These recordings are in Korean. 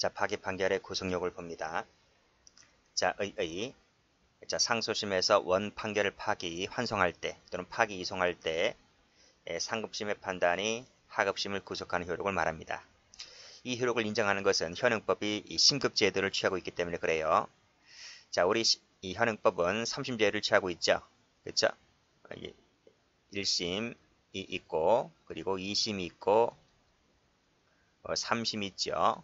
자, 파기 판결의 구속력을 봅니다. 자, 자, 상소심에서 원 판결을 파기 환송할 때 또는 파기 이송할 때 상급심의 판단이 하급심을 구속하는 효력을 말합니다. 이 효력을 인정하는 것은 현행법이 이 심급제도를 취하고 있기 때문에 그래요. 자, 우리 이 현행법은 3심제를 취하고 있죠. 그렇죠? 1심이 있고 그리고 2심이 있고 3심이 있죠.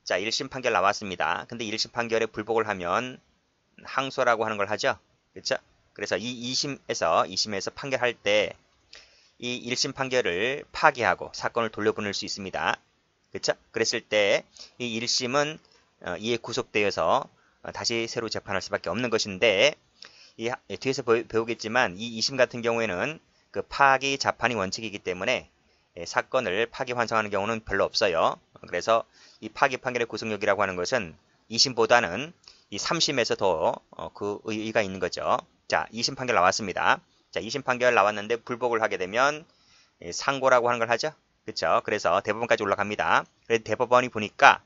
자, 1심 판결 나왔습니다. 근데 1심 판결에 불복을 하면 항소라고 하는 걸 하죠. 그렇죠? 그래서 이 2심에서 판결할 때 이 1심 판결을 파기하고 사건을 돌려보낼 수 있습니다. 그렇죠? 그랬을 때 이 1심은 이에 구속되어서 다시 새로 재판할 수밖에 없는 것인데 뒤에서 배우겠지만 이 2심 같은 경우에는 그 파기 자판이 원칙이기 때문에 사건을 파기 환송하는 경우는 별로 없어요. 그래서 이 파기 판결의 구속력이라고 하는 것은 2심보다는 이 3심에서 더 그 의의가 있는 거죠. 자, 2심 판결 나왔습니다. 자, 2심 판결 나왔는데 불복을 하게 되면 상고라고 하는 걸 하죠. 그렇죠? 그래서 대법원까지 올라갑니다. 그래서 대법원이 보니까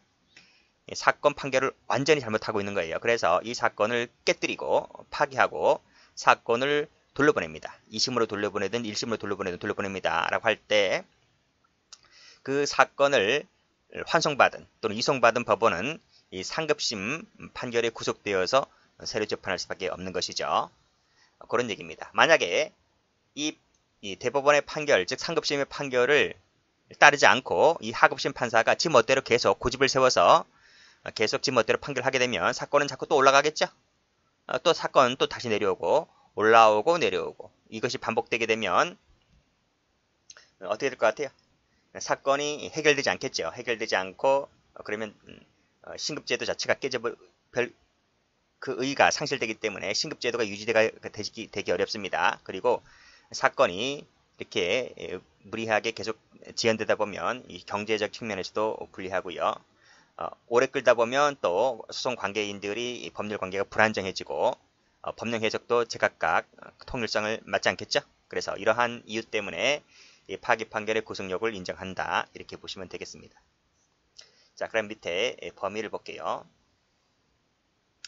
사건 판결을 완전히 잘못하고 있는 거예요. 그래서 이 사건을 깨뜨리고 파기하고 사건을 돌려보냅니다. 2심으로 돌려보내든 1심으로 돌려보내든 돌려보냅니다. 라고 할 때 그 사건을 환송받은 또는 이송받은 법원은 이 상급심 판결에 구속되어서 새로 재판할 수밖에 없는 것이죠. 그런 얘기입니다. 만약에 이 대법원의 판결, 즉 상급심의 판결을 따르지 않고 이 하급심 판사가 지 멋대로 계속 고집을 세워서 계속 지 멋대로 판결하게 되면 사건은 자꾸 또 올라가겠죠. 또 사건 또 다시 내려오고 올라오고 내려오고 이것이 반복되게 되면 어떻게 될 것 같아요? 사건이 해결되지 않겠죠. 해결되지 않고 그러면 신급제도 자체가 그 의의가 상실되기 때문에 신급제도가 유지되기 어렵습니다. 그리고 사건이 이렇게 무리하게 계속 지연되다 보면 이 경제적 측면에서도 불리하고요. 오래 끌다 보면 또 소송 관계인들이 법률 관계가 불안정해지고 법령 해석도 제각각 통일성을 맞지 않겠죠. 그래서 이러한 이유 때문에 이 파기 판결의 구속력을 인정한다. 이렇게 보시면 되겠습니다. 자, 그럼 밑에 범위를 볼게요.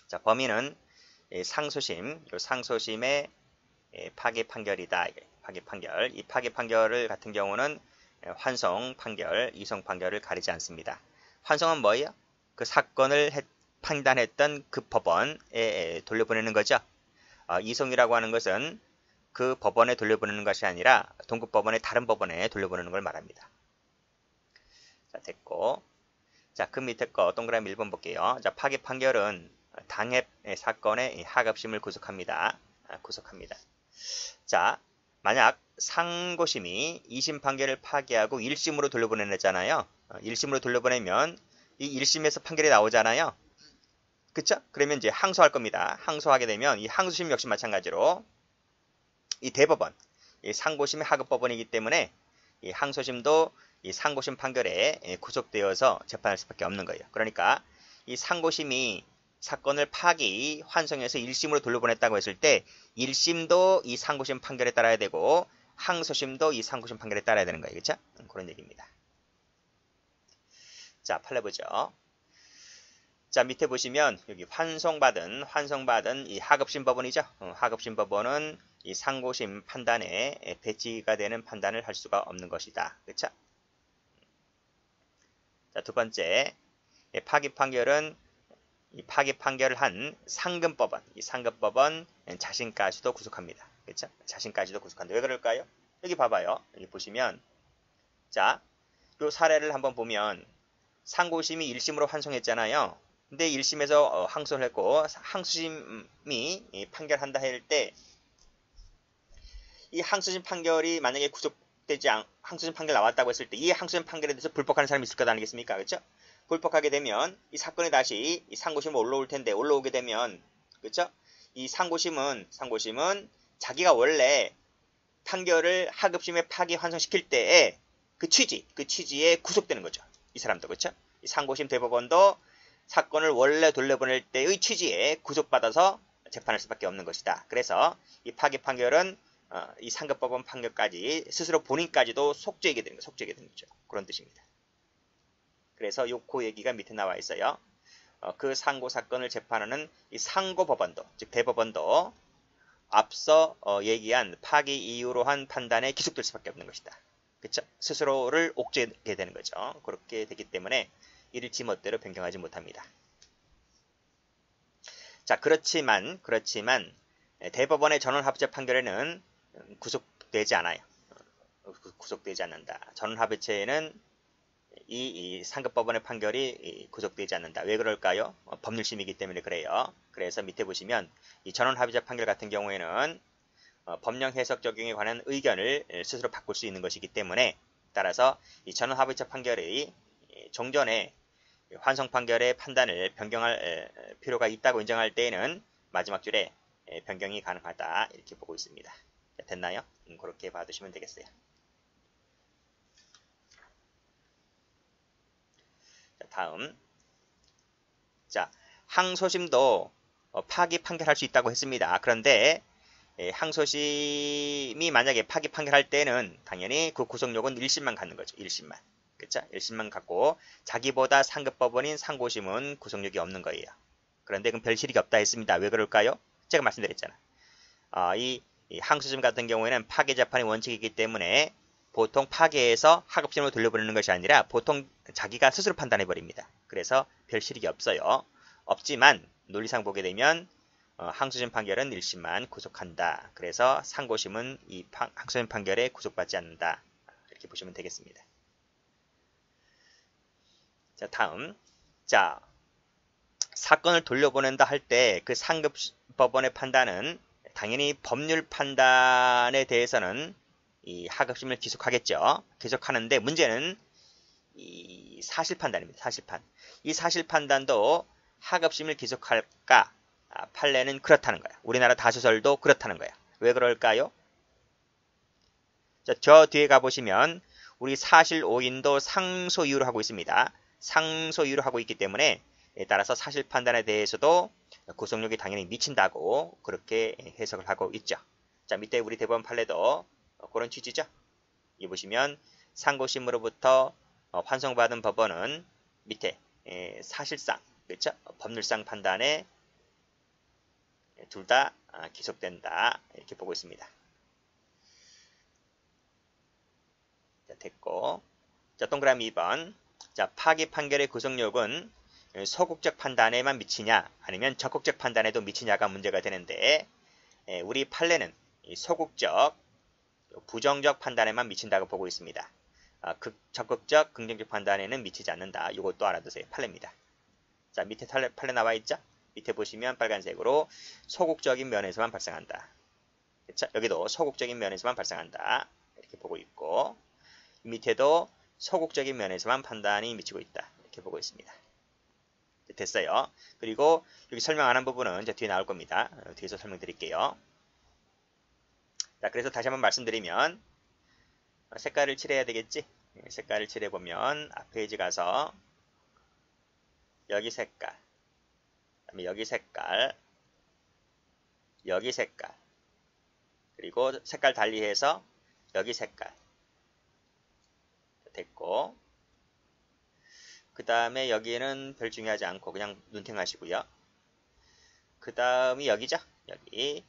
자, 범위는 상소심의 파기 판결이다. 파기 판결. 이 파기 판결을 같은 경우는 환송 판결, 이송 판결을 가리지 않습니다. 환송은 뭐예요? 그 사건을 판단했던 그 법원에 돌려보내는 거죠. 이송이라고 하는 것은 그 법원에 돌려보내는 것이 아니라 동급법원의 다른 법원에 돌려보내는 걸 말합니다. 자, 됐고. 자, 그 밑에 거 동그라미 1번 볼게요. 자, 파기 판결은 당해 사건의 하급심을 구속합니다. 구속합니다. 자, 만약 상고심이 2심 판결을 파기하고 1심으로 돌려보내잖아요. 1심으로 돌려보내면 이 1심에서 판결이 나오잖아요. 그쵸? 그러면 이제 항소할 겁니다. 항소하게 되면 이 항소심 역시 마찬가지로 이 대법원, 이 상고심의 하급법원이기 때문에 이 항소심도 이 상고심 판결에 구속되어서 재판할 수밖에 없는 거예요. 그러니까 이 상고심이 사건을 파기, 환송해서 1심으로 돌려보냈다고 했을 때 1심도 이 상고심 판결에 따라야 되고 항소심도 이 상고심 판결에 따라야 되는 거예요. 그렇죠? 그런 얘기입니다. 자, 팔려보죠. 자, 밑에 보시면 여기 환송받은 이 하급심 법원이죠. 하급심 법원은 이 상고심 판단에 배치가 되는 판단을 할 수가 없는 것이다. 그렇죠? 자, 두 번째, 파기 판결은 이 파기 판결을 한 상급법원, 이 상급법원 자신까지도 구속합니다. 그렇죠? 자신까지도 구속한다. 왜 그럴까요? 여기 봐봐요. 여기 보시면 자, 요 사례를 한번 보면 상고심이 1심으로 환송했잖아요. 근데 1심에서 항소를 했고 항소심이 판결한다 할 때 이 항소심 판결이 만약에 항소심 판결 나왔다고 했을 때 이 항소심 판결에 대해서 불복하는 사람이 있을 것 아니겠습니까? 그렇죠? 불복하게 되면 이 사건이 다시 이 상고심으로 올라올 텐데 올라오게 되면 그렇죠? 이 상고심은 자기가 원래 판결을 하급심에 파기 환송시킬 때에 그 취지에 구속되는 거죠. 이 사람도 그렇죠? 이 상고심 대법원도 사건을 원래 돌려보낼 때의 취지에 구속받아서 재판할 수밖에 없는 것이다. 그래서 이 파기 판결은 이 상급법원 판결까지 스스로 본인까지도 속죄하게 되는 거죠. 그런 뜻입니다. 그래서 그 얘기가 밑에 나와 있어요. 그 상고 사건을 재판하는 이 상고법원도, 즉 대법원도 앞서 얘기한 파기 이유로 한 판단에 기속될 수밖에 없는 것이다. 그쵸? 스스로를 옥죄게 되는 거죠. 그렇게 되기 때문에 이를 지멋대로 변경하지 못합니다. 자, 그렇지만 대법원의 전원합의체 판결에는 구속되지 않아요. 구속되지 않는다. 전원합의체에는 이 상급법원의 판결이 구속되지 않는다. 왜 그럴까요? 법률심이기 때문에 그래요. 그래서 밑에 보시면 이 전원합의체 판결 같은 경우에는 법령 해석 적용에 관한 의견을 스스로 바꿀 수 있는 것이기 때문에 따라서 이 전원합의체 판결의 종전에 환송 판결의 판단을 변경할 필요가 있다고 인정할 때에는 마지막 줄에 변경이 가능하다 이렇게 보고 있습니다. 됐나요? 그렇게 봐두시면 되겠어요. 자, 다음. 자, 항소심도 파기 판결할 수 있다고 했습니다. 그런데 항소심이 만약에 파기 판결할 때는 당연히 그 구속력은 1심만 갖는 거죠. 1심만. 그쵸? 1심만 갖고 자기보다 상급법원인 상고심은 구속력이 없는 거예요. 그런데 그럼 별 실익이 없다 했습니다. 왜 그럴까요? 제가 말씀드렸잖아. 이 항소심 같은 경우에는 파기 재판의 원칙이기 때문에 보통 파기해서 하급심으로 돌려보내는 것이 아니라 보통 자기가 스스로 판단해 버립니다. 그래서 별 실익이 없어요. 없지만 논리상 보게 되면 항소심 판결은 1심만 구속한다. 그래서 상고심은 이 항소심 판결에 구속받지 않는다. 이렇게 보시면 되겠습니다. 자, 다음. 자, 사건을 돌려보낸다 할 때 그 상급법원의 판단은 당연히 법률 판단에 대해서는 이 하급심을 기속하겠죠. 기속하는데 문제는 이 사실 판단입니다. 사실판. 이 사실 판단도 하급심을 기속할까? 판례는 그렇다는 거야. 우리나라 다수설도 그렇다는 거야. 왜 그럴까요? 자, 저 뒤에 가보시면 우리 사실 오인도 상소 이유로 하고 있습니다. 상소 이유로 하고 있기 때문에 따라서 사실 판단에 대해서도 구속력이 당연히 미친다고 그렇게 해석을 하고 있죠. 자, 밑에 우리 대법원 판례도 그런 취지죠. 이 보시면 상고심으로부터 환송받은 법원은 밑에 사실상 그렇죠? 법률상 판단에 둘 다 기속된다 이렇게 보고 있습니다. 자, 됐고 자, 동그라미 2번 자, 파기 판결의 구속력은 소극적 판단에만 미치냐 아니면 적극적 판단에도 미치냐가 문제가 되는데 우리 판례는 소극적 부정적 판단에만 미친다고 보고 있습니다. 적극적 긍정적 판단에는 미치지 않는다. 이것도 알아두세요. 판례입니다. 자, 밑에 판례 나와 있죠? 밑에 보시면 빨간색으로 소극적인 면에서만 발생한다. 그쵸? 여기도 소극적인 면에서만 발생한다. 이렇게 보고 있고 밑에도 소극적인 면에서만 판단이 미치고 있다. 이렇게 보고 있습니다. 됐어요. 그리고 여기 설명 안 한 부분은 이제 뒤에 나올 겁니다. 뒤에서 설명드릴게요. 자, 그래서 다시 한번 말씀드리면 색깔을 칠해야 되겠지? 색깔을 칠해보면 앞 페이지 가서 여기 색깔, 그다음에 여기 색깔, 여기 색깔, 그리고 색깔 달리해서 여기 색깔 됐고 그 다음에 여기는 별 중요하지 않고 그냥 눈팅하시고요. 그 다음이 여기죠? 여기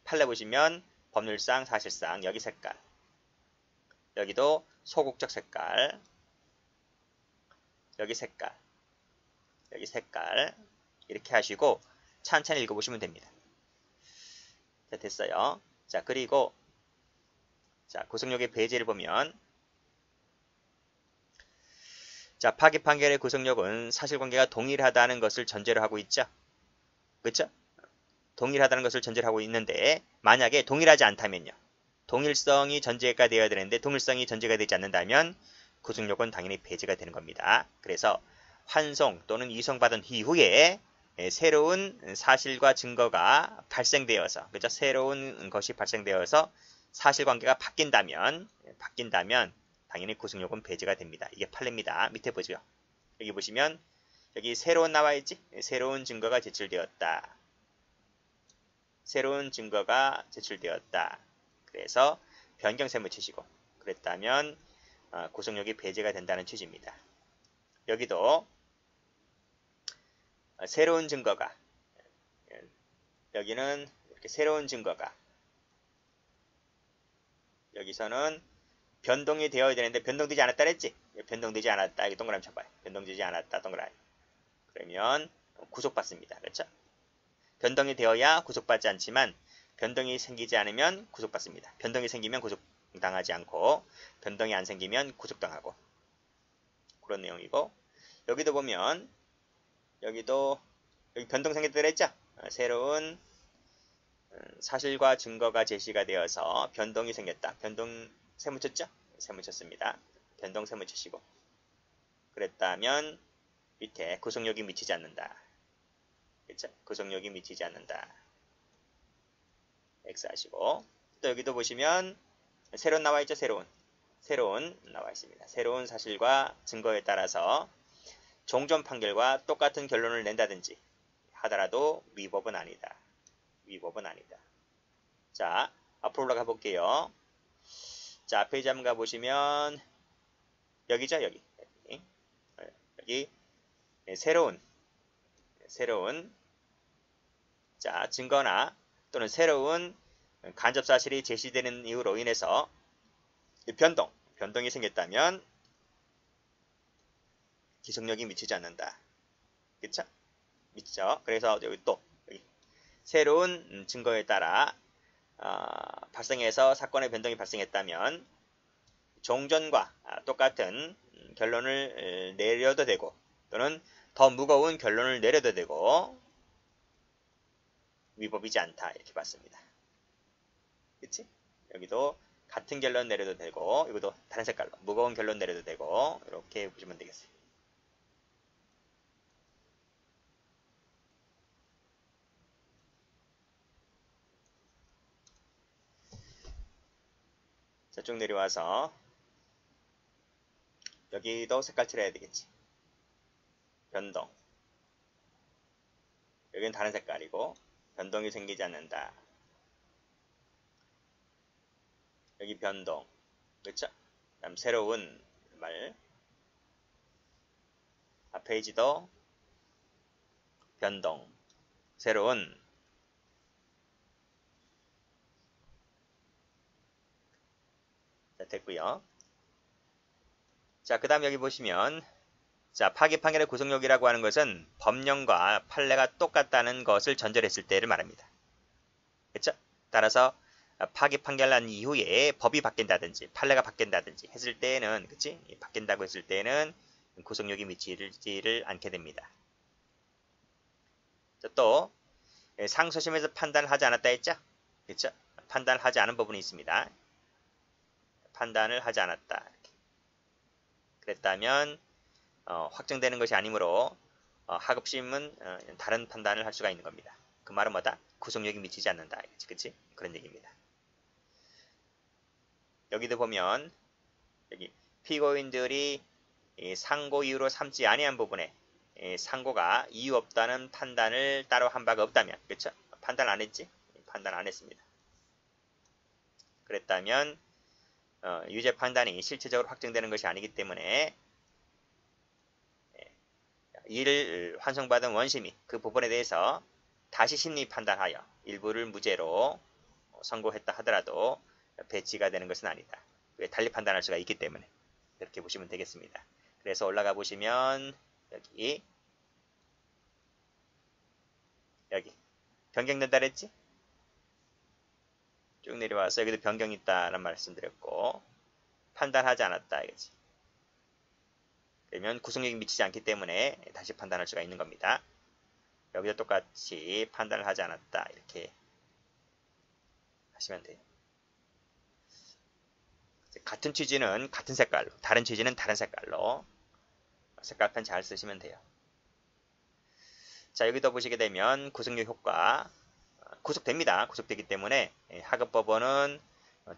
판례 보시면 법률상 사실상 여기 색깔 여기도 소극적 색깔 여기 색깔 여기 색깔 이렇게 하시고 천천히 읽어보시면 됩니다. 자, 됐어요. 자, 그리고 자, 구속력의 배제를 보면 자, 파기 판결의 구속력은 사실관계가 동일하다는 것을 전제로 하고 있죠. 그렇죠? 동일하다는 것을 전제로 하고 있는데 만약에 동일하지 않다면요. 동일성이 전제가 되어야 되는데 동일성이 전제가 되지 않는다면 구속력은 당연히 배제가 되는 겁니다. 그래서 환송 또는 이송받은 이후에 새로운 사실과 증거가 발생되어서 그죠? 새로운 것이 발생되어서 사실관계가 바뀐다면 당연히 구속력은 배제가 됩니다. 이게 판례입니다. 밑에 보죠. 여기 보시면 여기 새로운 나와 있지? 새로운 증거가 제출되었다. 새로운 증거가 제출되었다. 그래서 변경세무 치시고 그랬다면 구속력이 배제가 된다는 취지입니다. 여기도 새로운 증거가, 여기는 이렇게 새로운 증거가, 여기서는 변동이 되어야 되는데 변동되지 않았다 그랬지? 변동되지 않았다. 여기 동그라미 쳐봐요. 변동되지 않았다. 동그라미. 그러면 구속받습니다. 그렇죠? 변동이 되어야 구속받지 않지만 변동이 생기지 않으면 구속받습니다. 변동이 생기면 구속당하지 않고 변동이 안 생기면 구속당하고, 그런 내용이고, 여기도 보면 여기도 여기 변동 생겼다 그랬죠? 새로운 사실과 증거가 제시가 되어서 변동이 생겼다. 변동 세모 쳤죠? 세모 쳤습니다. 변동 세모 치시고, 그랬다면 밑에 구속력이 미치지 않는다. 그렇죠? 구속력이 미치지 않는다. X 하시고, 또 여기도 보시면 새로운 나와 있죠? 새로운 나와 있습니다. 새로운 사실과 증거에 따라서 종전 판결과 똑같은 결론을 낸다든지 하더라도 위법은 아니다. 위법은 아니다. 자, 앞으로 올라가 볼게요. 자, 페이지 한번 가보시면 여기죠? 여기 새로운 자, 증거나 또는 새로운 간접사실이 제시되는 이유로 인해서 변동이 생겼다면 기속력이 미치지 않는다. 그쵸? 미치죠? 그래서 여기 또 새로운 증거에 따라 발생해서 사건의 변동이 발생했다면 종전과 똑같은 결론을 내려도 되고, 또는 더 무거운 결론을 내려도 되고 위법이지 않다, 이렇게 봤습니다. 그치? 여기도 같은 결론 내려도 되고, 이것도 다른 색깔로 무거운 결론 내려도 되고, 이렇게 보시면 되겠어요. 자, 쭉 내려와서 여기도 색깔 칠해야 되겠지. 변동. 여기는 다른 색깔이고 변동이 생기지 않는다. 여기 변동. 그렇죠? 그다음 새로운 말. 앞 페이지도 변동. 새로운. 자, 됐고요. 자, 그 다음 여기 보시면, 자, 파기 판결의 구속력이라고 하는 것은 법령과 판례가 똑같다는 것을 전제했을 때를 말합니다. 그렇죠? 따라서 파기 판결난 이후에 법이 바뀐다든지 판례가 바뀐다든지 했을 때에는, 그치? 바뀐다고 했을 때는 구속력이 미치지를 않게 됩니다. 자, 또 상소심에서 판단을 하지 않았다 했죠? 그렇죠? 판단을 하지 않은 부분이 있습니다. 판단을 하지 않았다. 이렇게. 그랬다면 확정되는 것이 아니므로 하급심은 다른 판단을 할 수가 있는 겁니다. 그 말은 뭐다? 구속력이 미치지 않는다. 그치? 그런 얘기입니다. 여기도 보면 여기 피고인들이 상고 이유로 삼지 아니한 부분에 상고가 이유 없다는 판단을 따로 한 바가 없다면, 그렇죠? 판단 안 했지? 판단 안 했습니다. 그랬다면 유죄 판단이 실체적으로 확정되는 것이 아니기 때문에 이를 환송받은 원심이 그 부분에 대해서 다시 심리 판단하여 일부를 무죄로 선고했다 하더라도 배치가 되는 것은 아니다. 달리 판단할 수가 있기 때문에 그렇게 보시면 되겠습니다. 그래서 올라가 보시면 여기 변경된다 그랬지? 쭉 내려와서 여기도 변경이 있다는 말씀드렸고, 판단하지 않았다 이거지. 그러면 구속력이 미치지 않기 때문에 다시 판단할 수가 있는 겁니다. 여기도 똑같이 판단을 하지 않았다 이렇게 하시면 돼요. 같은 취지는 같은 색깔로, 다른 취지는 다른 색깔로 색깔펜 잘 쓰시면 돼요. 자, 여기도 보시게 되면 구속력 효과 구속됩니다. 구속되기 때문에 하급법원은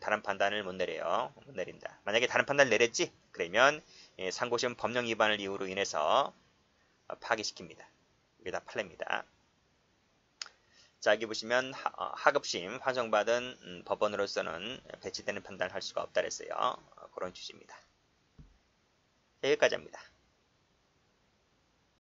다른 판단을 못 내려요. 못 내린다. 만약에 다른 판단을 내렸지? 그러면 상고심 법령 위반을 이유로 인해서 파기시킵니다. 이게 다 판례입니다. 자, 여기 보시면 하급심 환송받은 법원으로서는 배치되는 판단을 할 수가 없다 그랬어요. 그런 취지입니다. 여기까지 합니다.